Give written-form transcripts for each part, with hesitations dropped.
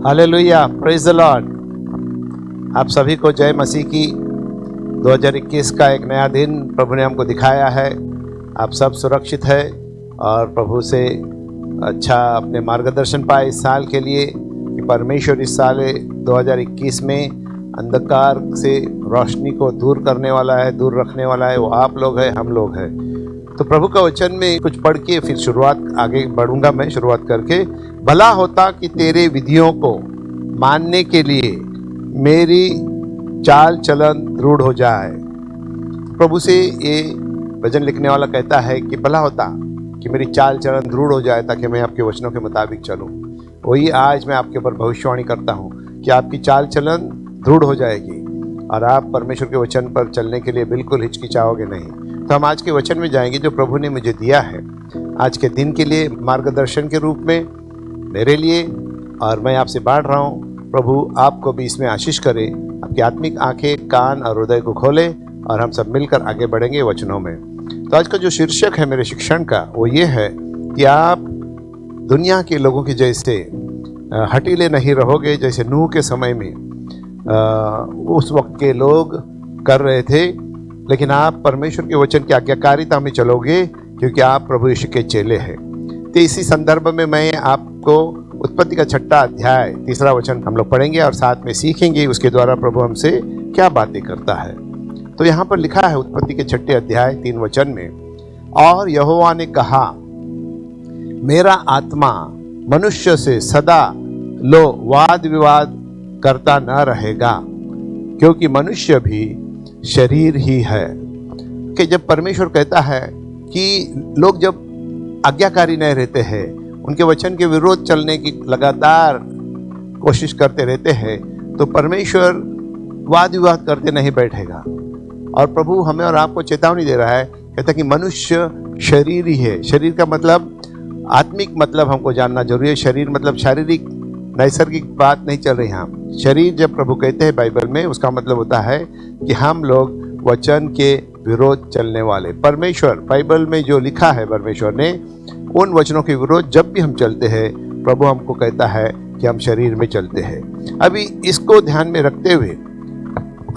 Hallelujah, praise the Lord. आप सभी को जय मसीह की। 2021 का एक नया दिन प्रभु ने हमको दिखाया है। आप सब सुरक्षित है और प्रभु से अच्छा अपने मार्गदर्शन पाए इस साल के लिए कि परमेश्वर इस साल 2021 में अंधकार से रोशनी को दूर करने वाला है, दूर रखने वाला है। वो आप लोग हैं, हम लोग हैं। तो प्रभु का वचन में कुछ पढ़ के फिर शुरुआत आगे बढ़ूंगा। मैं शुरुआत करके, भला होता कि तेरे विधियों को मानने के लिए मेरी चाल चलन दृढ़ हो जाए। प्रभु से ये भजन लिखने वाला कहता है कि भला होता कि मेरी चाल चलन दृढ़ हो जाए ताकि मैं आपके वचनों के मुताबिक चलूं। वही आज मैं आपके ऊपर भविष्यवाणी करता हूं कि आपकी चाल चलन दृढ़ हो जाएगी और आप परमेश्वर के वचन पर चलने के लिए बिल्कुल हिचकिचाओगे नहीं। तो हम आज के वचन में जाएंगे जो प्रभु ने मुझे दिया है आज के दिन के लिए मार्गदर्शन के रूप में मेरे लिए, और मैं आपसे बांट रहा हूँ। प्रभु आपको भी इसमें आशीष करे, आपकी आत्मिक आंखें, कान और हृदय को खोले और हम सब मिलकर आगे बढ़ेंगे वचनों में। तो आज का जो शीर्षक है मेरे शिक्षण का वो ये है कि आप दुनिया के लोगों की जैसे हटीले नहीं रहोगे, जैसे नूह के समय में उस वक्त के लोग कर रहे थे, लेकिन आप परमेश्वर के वचन की आज्ञाकारिता में चलोगे क्योंकि आप प्रभु यीशु के चेले हैं। तो इसी संदर्भ में मैं आपको उत्पत्ति का 6वां अध्याय 3 वचन हम लोग पढ़ेंगे और साथ में सीखेंगे उसके द्वारा प्रभु हमसे क्या बातें करता है। तो यहाँ पर लिखा है उत्पत्ति के 6 अध्याय 3 वचन में, और यहोवा ने कहा, मेरा आत्मा मनुष्य से सदा लो वाद विवाद करता न रहेगा, क्योंकि मनुष्य भी शरीर ही है। कि जब परमेश्वर कहता है कि लोग जब आज्ञाकारी नहीं रहते हैं, उनके वचन के विरोध चलने की लगातार कोशिश करते रहते हैं, तो परमेश्वर वाद विवाद करते नहीं बैठेगा। और प्रभु हमें और आपको चेतावनी दे रहा है, कहता है कि मनुष्य शरीर ही है। शरीर का मतलब आत्मिक मतलब हमको जानना जरूरी है। शरीर मतलब शारीरिक नैसर्गिक बात नहीं चल रही यहाँ। शरीर जब प्रभु कहते हैं बाइबल में, उसका मतलब होता है कि हम लोग वचन के विरोध चलने वाले। परमेश्वर बाइबल में जो लिखा है परमेश्वर ने, उन वचनों के विरोध जब भी हम चलते हैं, प्रभु हमको कहता है कि हम शरीर में चलते हैं। अभी इसको ध्यान में रखते हुए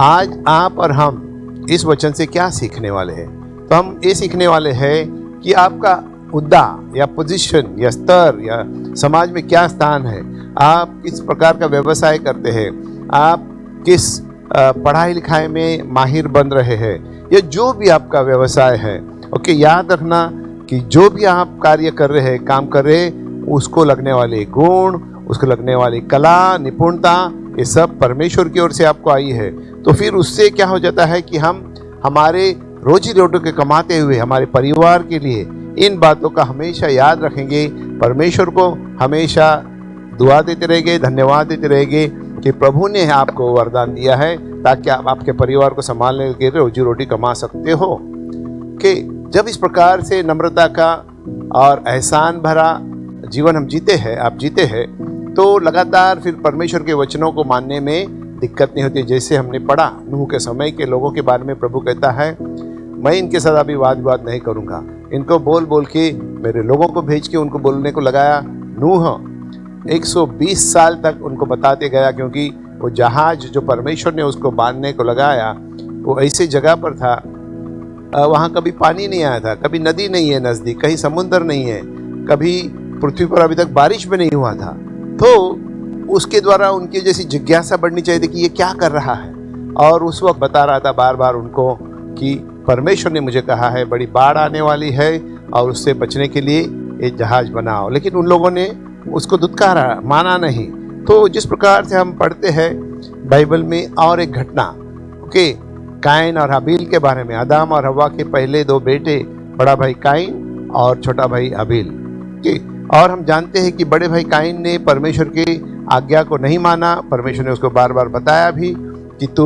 आज आप और हम इस वचन से क्या सीखने वाले हैं? तो हम ये सीखने वाले हैं कि आपका उद्दा या पोजीशन या स्तर या समाज में क्या स्थान है, आप किस प्रकार का व्यवसाय करते हैं, आप किस पढ़ाई लिखाई में माहिर बन रहे हैं, या जो भी आपका व्यवसाय है। ओके, याद रखना कि जो भी आप कार्य कर रहे हैं, काम कर रहे हैं, उसको लगने वाले गुण, उसको लगने वाली कला, निपुणता, ये सब परमेश्वर की ओर से आपको आई है। तो फिर उससे क्या हो जाता है कि हम हमारे रोजी रोटी के कमाते हुए हमारे परिवार के लिए इन बातों का हमेशा याद रखेंगे। परमेश्वर को हमेशा दुआ देते रहेंगे, धन्यवाद देते रहेंगे कि प्रभु ने आपको वरदान दिया है ताकि आप आपके परिवार को संभालने के लिए रोजी रोटी कमा सकते हो। कि जब इस प्रकार से नम्रता का और एहसान भरा जीवन हम जीते हैं, आप जीते हैं, तो लगातार फिर परमेश्वर के वचनों को मानने में दिक्कत नहीं होती। जैसे हमने पढ़ा नूह के समय के लोगों के बारे में, प्रभु कहता है मैं इनके साथ अभी वाद विवाद नहीं करूँगा। इनको बोल बोल के मेरे लोगों को भेज के उनको बोलने को लगाया। नूह 120 साल तक उनको बताते गया, क्योंकि वो जहाज जो परमेश्वर ने उसको बांधने को लगाया वो ऐसी जगह पर था, वहाँ कभी पानी नहीं आया था, कभी नदी नहीं है नज़दीक, कहीं समुद्र नहीं है, कभी पृथ्वी पर अभी तक बारिश भी नहीं हुआ था। तो उसके द्वारा उनकी जैसी जिज्ञासा बढ़नी चाहिए थी कि ये क्या कर रहा है। और उस वक्त बता रहा था बार बार उनको कि परमेश्वर ने मुझे कहा है बड़ी बाढ़ आने वाली है और उससे बचने के लिए एक जहाज बनाओ। लेकिन उन लोगों ने उसको दुत्कारा, माना नहीं। तो जिस प्रकार से हम पढ़ते हैं बाइबल में और एक घटना, ओके, काइन और हाबिल के बारे में, आदम और हवा के पहले 2 बेटे, बड़ा भाई काइन और छोटा भाई हाबिल। और हम जानते हैं कि बड़े भाई काइन ने परमेश्वर की आज्ञा को नहीं माना। परमेश्वर ने उसको बार बार बताया भी कि तू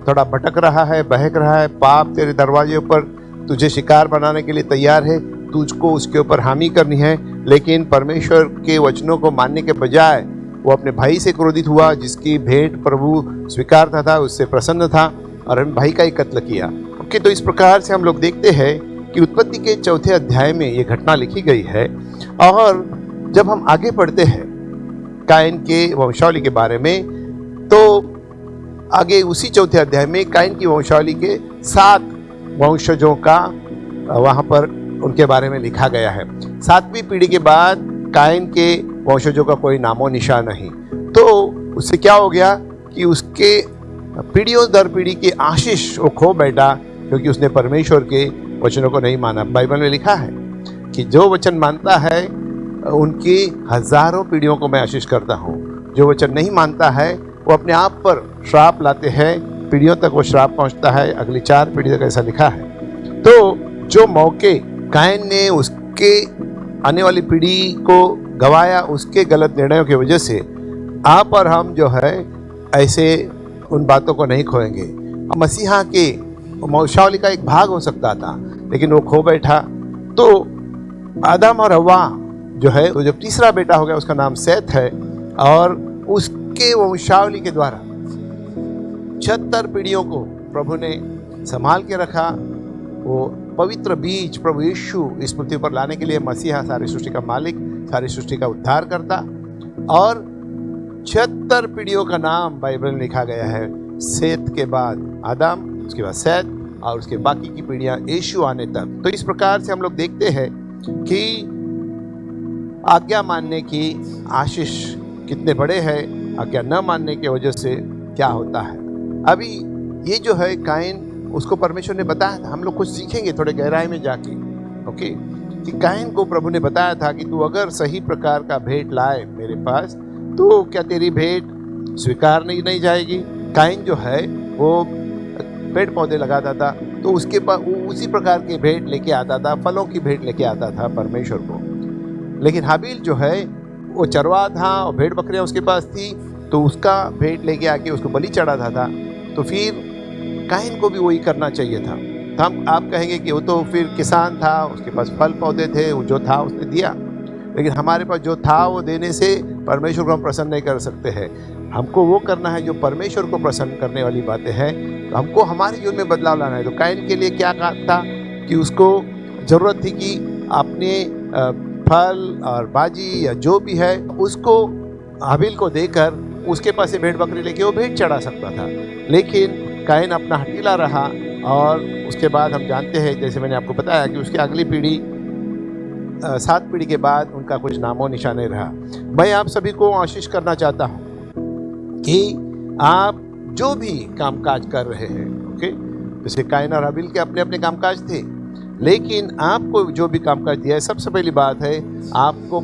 थोड़ा भटक रहा है, बहक रहा है, पाप तेरे दरवाजे पर तुझे शिकार बनाने के लिए तैयार है, तुझको उसके ऊपर हामी करनी है। लेकिन परमेश्वर के वचनों को मानने के बजाय वो अपने भाई से क्रोधित हुआ, जिसकी भेंट प्रभु स्वीकारता था, उससे प्रसन्न था और अपने भाई का ही कत्ल किया। ओके, तो इस प्रकार से हम लोग देखते हैं कि उत्पत्ति के 4 अध्याय में ये घटना लिखी गई है। और जब हम आगे पढ़ते हैं कायन के वंशावली के बारे में। तो आगे उसी चौथे अध्याय में कायन की वंशावली के 7 वंशजों का वहाँ पर उनके बारे में लिखा गया है। 7वीं पीढ़ी के बाद कायन के वंशजों का कोई नामो निशान नहीं। तो उससे क्या हो गया कि उसके पीढ़ियों दर पीढ़ी की आशीष वो खो बैठा, क्योंकि उसने परमेश्वर के वचनों को नहीं माना। बाइबल में लिखा है कि जो वचन मानता है उनकी हजारों पीढ़ियों को मैं आशीष करता हूँ, जो वचन नहीं मानता है वो अपने आप पर श्राप लाते हैं, पीढ़ियों तक वो श्राप पहुँचता है, अगली 4 पीढ़ी तक ऐसा लिखा है। तो जो मौके कायन ने उसके आने वाली पीढ़ी को गवाया, उसके गलत निर्णयों की वजह से आप और हम जो है ऐसे उन बातों को नहीं खोएंगे। मसीहा के वंशावली का एक भाग हो सकता था, लेकिन वो खो बैठा। तो आदम और हव्वा जो है, वो जब तीसरा बेटा हो गया उसका नाम सैत है, और उसके वंशावली के द्वारा 76 पीढ़ियों को प्रभु ने संभाल के रखा। वो पवित्र बीज प्रभु यीशु इस पृथ्वी पर लाने के लिए मसीहा सारी सृष्टि का मालिक, सारी सृष्टि का उद्धार करता, और 76 पीढ़ियों का नाम बाइबल में लिखा गया है। सेत के बाद आदम, उसके बाद सैत, और उसके बाकी की पीढ़ियां यीशु आने तक। तो इस प्रकार से हम लोग देखते हैं कि आज्ञा मानने की आशीष कितने बड़े हैं, आज्ञा न मानने की वजह से क्या होता है। अभी ये जो है कायन, उसको परमेश्वर ने बताया था। हम लोग कुछ सीखेंगे थोड़े गहराई में जाके, ओके, कि कायन को प्रभु ने बताया था कि तू अगर सही प्रकार का भेंट लाए मेरे पास, तो क्या तेरी भेंट स्वीकार नहीं जाएगी। कायन जो है वो पेड़ पौधे लगाता था, तो उसके पास उसी प्रकार के भेंट लेके आता था, फलों की भेंट लेके आता था परमेश्वर को। लेकिन हाबिल जो है वो चरवा था और भेड़ बकरियां उसके पास थी, तो उसका भेंट लेके आके उसको बलि चढ़ाता था। तो फिर कायन को भी वही करना चाहिए था। तो हम आप कहेंगे कि वो तो फिर किसान था, उसके पास फल पौधे थे, वो जो था उसने दिया। लेकिन हमारे पास जो था वो देने से परमेश्वर को हम प्रसन्न नहीं कर सकते हैं। हमको वो करना है जो परमेश्वर को प्रसन्न करने वाली बातें हैं। तो हमको हमारे जीवन में बदलाव लाना है। तो कायन के लिए क्या था कि उसको ज़रूरत थी कि अपने फल और बाजी या जो भी है उसको हाबिल को देकर उसके पास से भेड़ बकरी लेके वो भेंट चढ़ा सकता था। लेकिन कायन अपना हठीला रहा, और उसके बाद हम जानते हैं, जैसे मैंने आपको बताया, कि उसकी अगली पीढ़ी 7 पीढ़ी के बाद उनका कुछ नामो निशान नहीं रहा। मैं आप सभी को आशीष करना चाहता हूँ कि आप जो भी कामकाज कर रहे हैं, ओके, जैसे कायन और हाबिल के अपने अपने कामकाज थे, लेकिन आपको जो भी कामकाज दिया है, सबसे पहली बात है आपको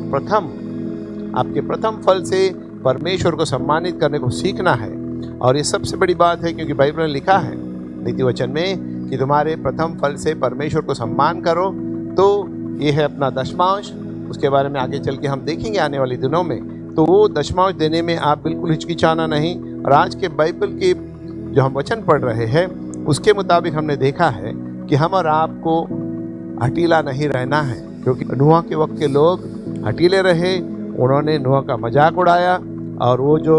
आपके प्रथम फल से परमेश्वर को सम्मानित करने को सीखना है। और ये सबसे बड़ी बात है, क्योंकि बाइबल में लिखा है नीति वचन में कि तुम्हारे प्रथम फल से परमेश्वर को सम्मान करो। तो ये है अपना दशमांश। उसके बारे में आगे चल के हम देखेंगे आने वाले दिनों में। तो वो दशमांश देने में आप बिल्कुल हिचकिचाना नहीं। और आज के बाइबल के जो हम वचन पढ़ रहे हैं उसके मुताबिक हमने देखा है कि हम और आपको हठीला नहीं रहना है, क्योंकि नूह के वक्त के लोग हठीले रहे। उन्होंने नूह का मजाक उड़ाया, और वो जो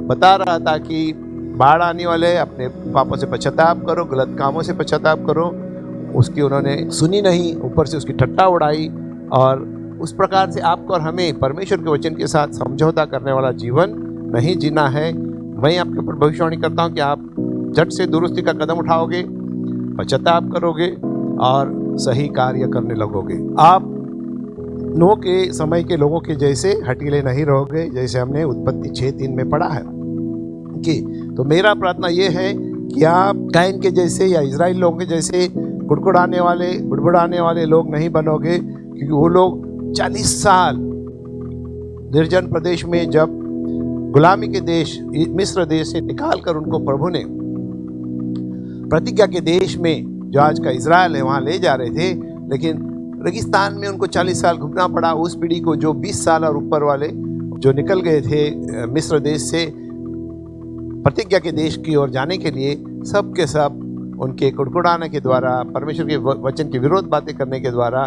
बता रहा था कि बाढ़ आने वाले, अपने पापों से पश्चाताप करो, गलत कामों से पश्चाताप करो, उसकी उन्होंने सुनी नहीं, ऊपर से उसकी ठट्टा उड़ाई। और उस प्रकार से आपको और हमें परमेश्वर के वचन के साथ समझौता करने वाला जीवन नहीं जीना है। मैं आपके ऊपर भविष्यवाणी करता हूँ कि आप झट से दुरुस्ती का कदम उठाओगे, पश्चाताप करोगे और सही कार्य करने लगोगे। आप नूह के समय के लोगों के जैसे हठीले नहीं रहोगे, जैसे हमने उत्पत्ति 6:3 में पढ़ा है कि। तो मेरा प्रार्थना ये है कि आप कायन के जैसे या इजराइल लोगों के जैसे बुड़बुड़ाने वाले लोग नहीं बनोगे, क्योंकि वो लोग 40 साल निर्जन प्रदेश में, जब गुलामी के देश मिस्र देश से निकाल कर उनको प्रभु ने प्रतिज्ञा के देश में, जो आज का इजराइल है, वहाँ ले जा रहे थे, लेकिन रेगिस्तान में उनको 40 साल घूमना पड़ा। उस पीढ़ी को जो 20 साल और ऊपर वाले जो निकल गए थे मिस्र देश से प्रतिज्ञा के देश की ओर जाने के लिए, सब के सब उनके कुड़कुड़ाने के द्वारा, परमेश्वर के वचन के विरोध बातें करने के द्वारा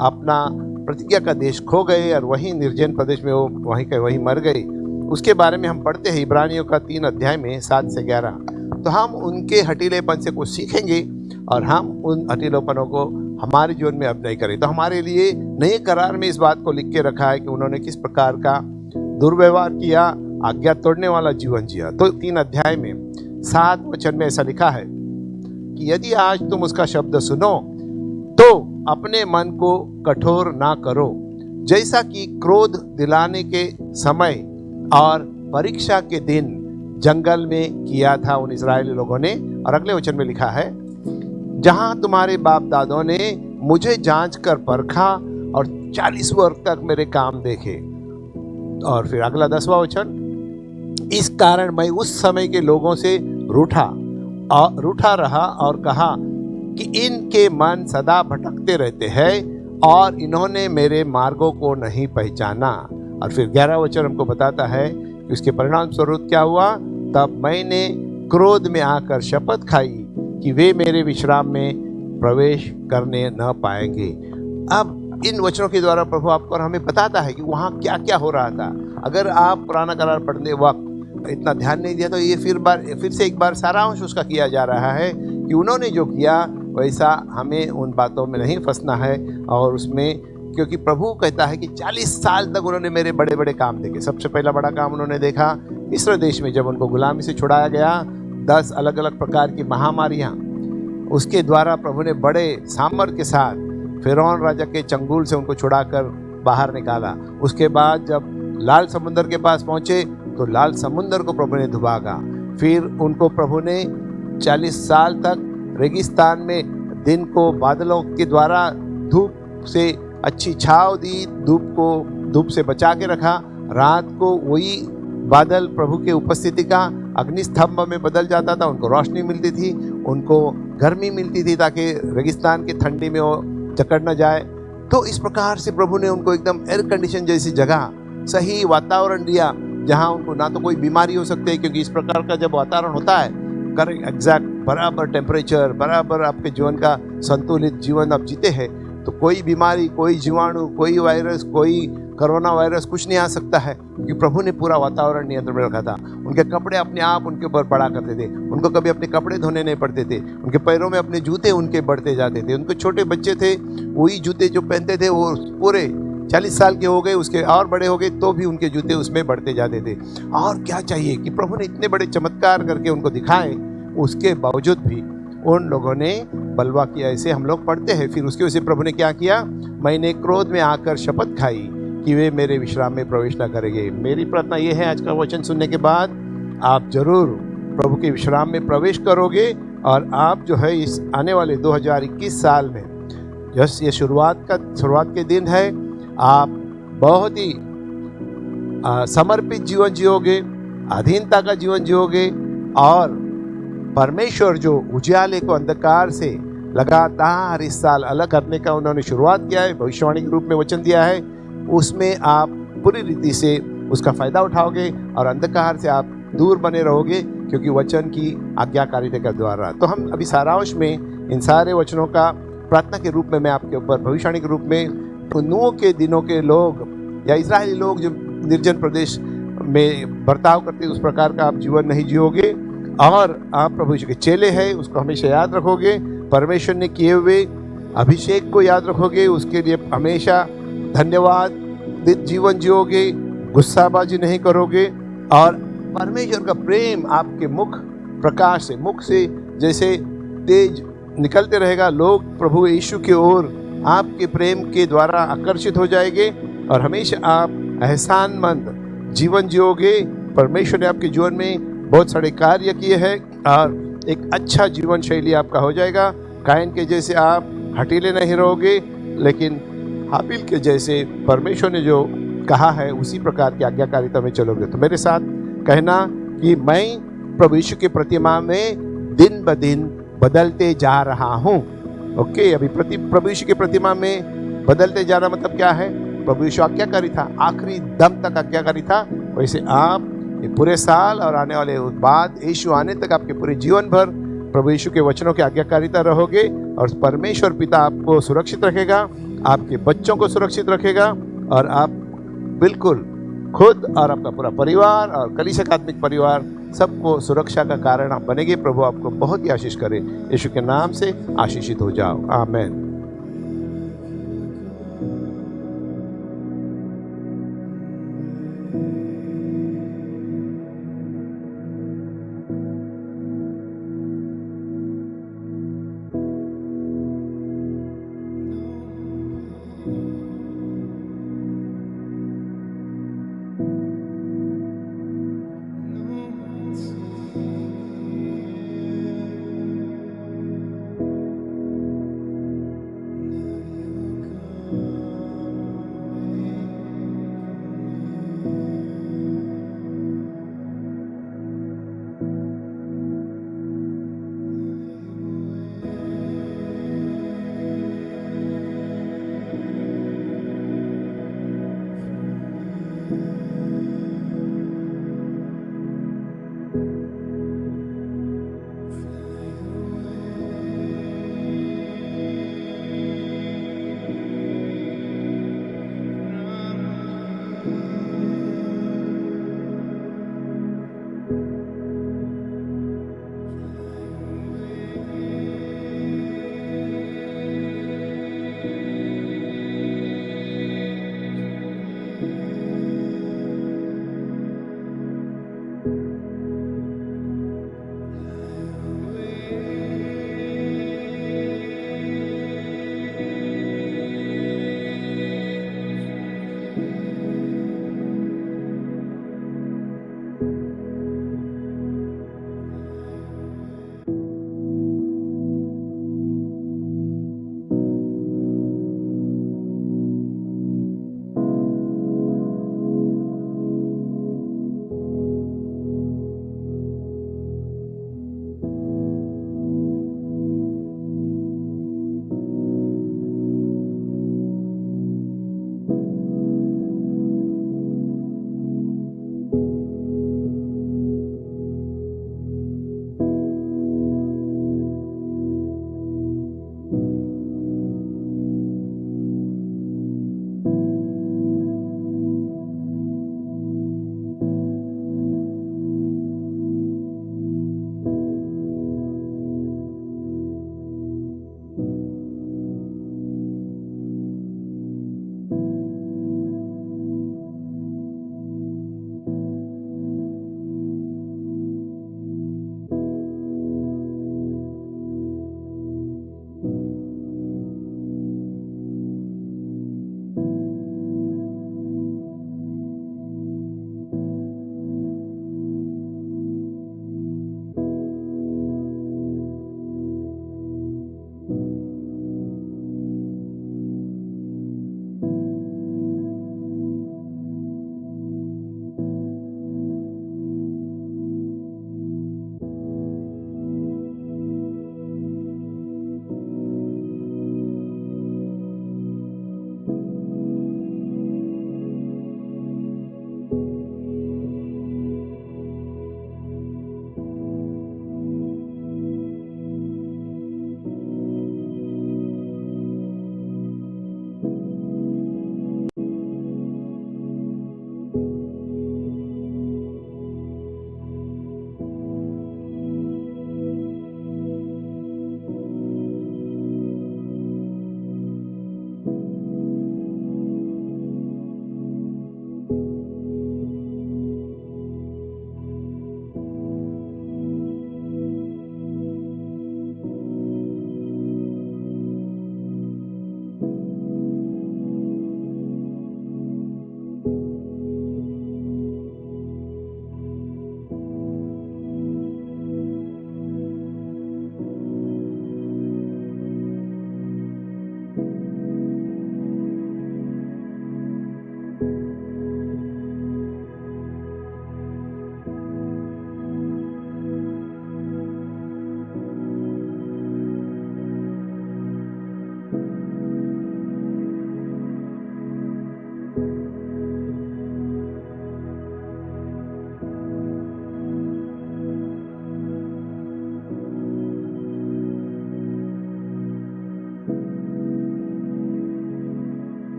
अपना प्रतिज्ञा का देश खो गए, और वहीं निर्जन प्रदेश में वो वहीं मर गए। उसके बारे में हम पढ़ते हैं इब्रानियों का 3 अध्याय में 7 से 11। तो हम उनके हठीलेपन से कुछ सीखेंगे, और हम उन हठीलेपनों को हमारे जीवन में अब नहीं करें। तो हमारे लिए नए करार में इस बात को लिख के रखा है कि उन्होंने किस प्रकार का दुर्व्यवहार किया, आज्ञा तोड़ने वाला जीवन जिया। तो 3 अध्याय में 7 वचन में ऐसा लिखा है कि यदि आज तुम उसका शब्द सुनो तो अपने मन को कठोर ना करो, जैसा कि क्रोध दिलाने के समय और परीक्षा के दिन जंगल में किया था उन इस्राएली लोगों ने। और अगले वचन में लिखा है, जहां तुम्हारे बाप दादों ने मुझे जांच कर परखा और 40 वर्ष तक मेरे काम देखे। और फिर अगला 10वां वचन, इस कारण मैं उस समय के लोगों से रूठा रहा और कहा कि इनके मन सदा भटकते रहते हैं और इन्होंने मेरे मार्गों को नहीं पहचाना। और फिर 11वां वचन हमको बताता है कि उसके परिणाम स्वरूप क्या हुआ, तब मैंने क्रोध में आकर शपथ खाई कि वे मेरे विश्राम में प्रवेश करने न पाएंगे। अब इन वचनों के द्वारा प्रभु आपको और हमें बताता है कि वहाँ क्या क्या हो रहा था। अगर आप पुराना करार पढ़ने वक्त इतना ध्यान नहीं दिया तो ये फिर से एक बार सारांश उसका किया जा रहा है कि उन्होंने जो किया वैसा हमें उन बातों में नहीं फंसना है। और उसमें क्योंकि प्रभु कहता है कि 40 साल तक उन्होंने मेरे बड़े बड़े काम देखे। सबसे पहला बड़ा काम उन्होंने देखा मिस्र देश में, जब उनको गुलामी से छुड़ाया गया, 10 अलग अलग प्रकार की महामारियाँ, उसके द्वारा प्रभु ने बड़े सामर्थ्य के साथ फिरौन राजा के चंगुल से उनको छुड़ाकर बाहर निकाला। उसके बाद जब लाल समुंदर के पास पहुँचे तो लाल समुंदर को प्रभु ने डुबागा। फिर उनको प्रभु ने 40 साल तक रेगिस्तान में दिन को बादलों के द्वारा धूप से अच्छी छाव दी, धूप से बचा के रखा। रात को वही बादल प्रभु के उपस्थिति का अग्निस्तंभ में बदल जाता था, उनको रोशनी मिलती थी, उनको गर्मी मिलती थी ताकि रेगिस्तान की ठंडी में वो जकड़ न जाए। तो इस प्रकार से प्रभु ने उनको एकदम एयर कंडीशन जैसी जगह, सही वातावरण दिया जहाँ उनको ना तो कोई बीमारी हो सकती है, क्योंकि इस प्रकार का जब वातावरण होता है करेक्ट एग्जैक्ट बराबर टेम्परेचर, बराबर आपके जीवन का संतुलित जीवन आप जीते हैं तो कोई बीमारी, कोई जीवाणु, कोई वायरस, कोई कोरोना वायरस कुछ नहीं आ सकता है, क्योंकि प्रभु ने पूरा वातावरण नियंत्रण में रखा था। उनके कपड़े अपने आप उनके ऊपर पड़ा करते थे, उनको कभी अपने कपड़े धोने नहीं पड़ते थे, उनके पैरों में अपने जूते उनके बढ़ते जाते थे। उनके छोटे बच्चे थे, वही जूते जो पहनते थे वो पूरे 40 साल के हो गए, उसके और बड़े हो गए तो भी उनके जूते उसमें बढ़ते जाते थे। और क्या चाहिए कि प्रभु ने इतने बड़े चमत्कार करके उनको दिखाए, उसके बावजूद भी उन लोगों ने बलवा किया। ऐसे हम लोग पढ़ते हैं। फिर उसके वजह से प्रभु ने क्या किया, मैंने क्रोध में आकर शपथ खाई कि वे मेरे विश्राम में प्रवेश न करेंगे। मेरी प्रार्थना ये है आज का वचन सुनने के बाद आप जरूर प्रभु के विश्राम में प्रवेश करोगे और आप जो है इस आने वाले 2021 साल में, जस ये शुरुआत के दिन है, आप बहुत ही समर्पित जीवन जियोगे, अधीनता का जीवन जियोगे और परमेश्वर जो उजाले को अंधकार से लगातार इस साल अलग करने का उन्होंने शुरुआत किया है, भविष्यवाणी के रूप में वचन दिया है, उसमें आप पूरी रीति से उसका फायदा उठाओगे और अंधकार से आप दूर बने रहोगे, क्योंकि वचन की आज्ञाकारिता के द्वारा। तो हम अभी सारांश में इन सारे वचनों का प्रार्थना के रूप में मैं आपके ऊपर भविष्यवाणी के रूप में नूह के दिनों के लोग या इजरायली लोग जो निर्जन प्रदेश में बर्ताव करते उस प्रकार का आप जीवन नहीं जियोगे और आप प्रभु यीशु के चेले हैं, उसको हमेशा याद रखोगे। परमेश्वर ने किए हुए अभिषेक को याद रखोगे, उसके लिए हमेशा धन्यवाद जीवन जियोगे, गुस्साबाजी नहीं करोगे और परमेश्वर का प्रेम आपके मुख से जैसे तेज निकलते रहेगा। लोग प्रभु यीशु की ओर आपके प्रेम के द्वारा आकर्षित हो जाएंगे और हमेशा आप एहसानमंद जीवन जियोगे। परमेश्वर ने आपके जीवन में बहुत सारे कार्य किए हैं और एक अच्छा जीवन शैली आपका हो जाएगा। कायन के जैसे आप हठीले नहीं रहोगे, लेकिन हाबिल के जैसे परमेश्वर ने जो कहा है उसी प्रकार की आज्ञाकारिता में चलोगे। तो मेरे साथ कहना कि मैं प्रभु यीशु की प्रतिमा में दिन ब दिन बदलते जा रहा हूँ। ओके, अभी प्रभु यीशु की प्रतिमा में बदलते जाना मतलब क्या है? प्रभु यीशु आज्ञाकारी था, आखिरी दम तक आज्ञाकारी था, वैसे आप ये पूरे साल और आने वाले बाद यीशु आने तक आपके पूरे जीवन भर प्रभु यीशु के वचनों की आज्ञाकारिता रहोगे और परमेश्वर पिता आपको सुरक्षित रखेगा, आपके बच्चों को सुरक्षित रखेगा और आप बिल्कुल खुद और आपका पूरा परिवार और कलीसिया का आत्मिक परिवार सबको सुरक्षा का कारण आप बनेंगे। प्रभु आपको बहुत ही आशीष करे। यीशु के नाम से आशीषित हो जाओ। आमीन।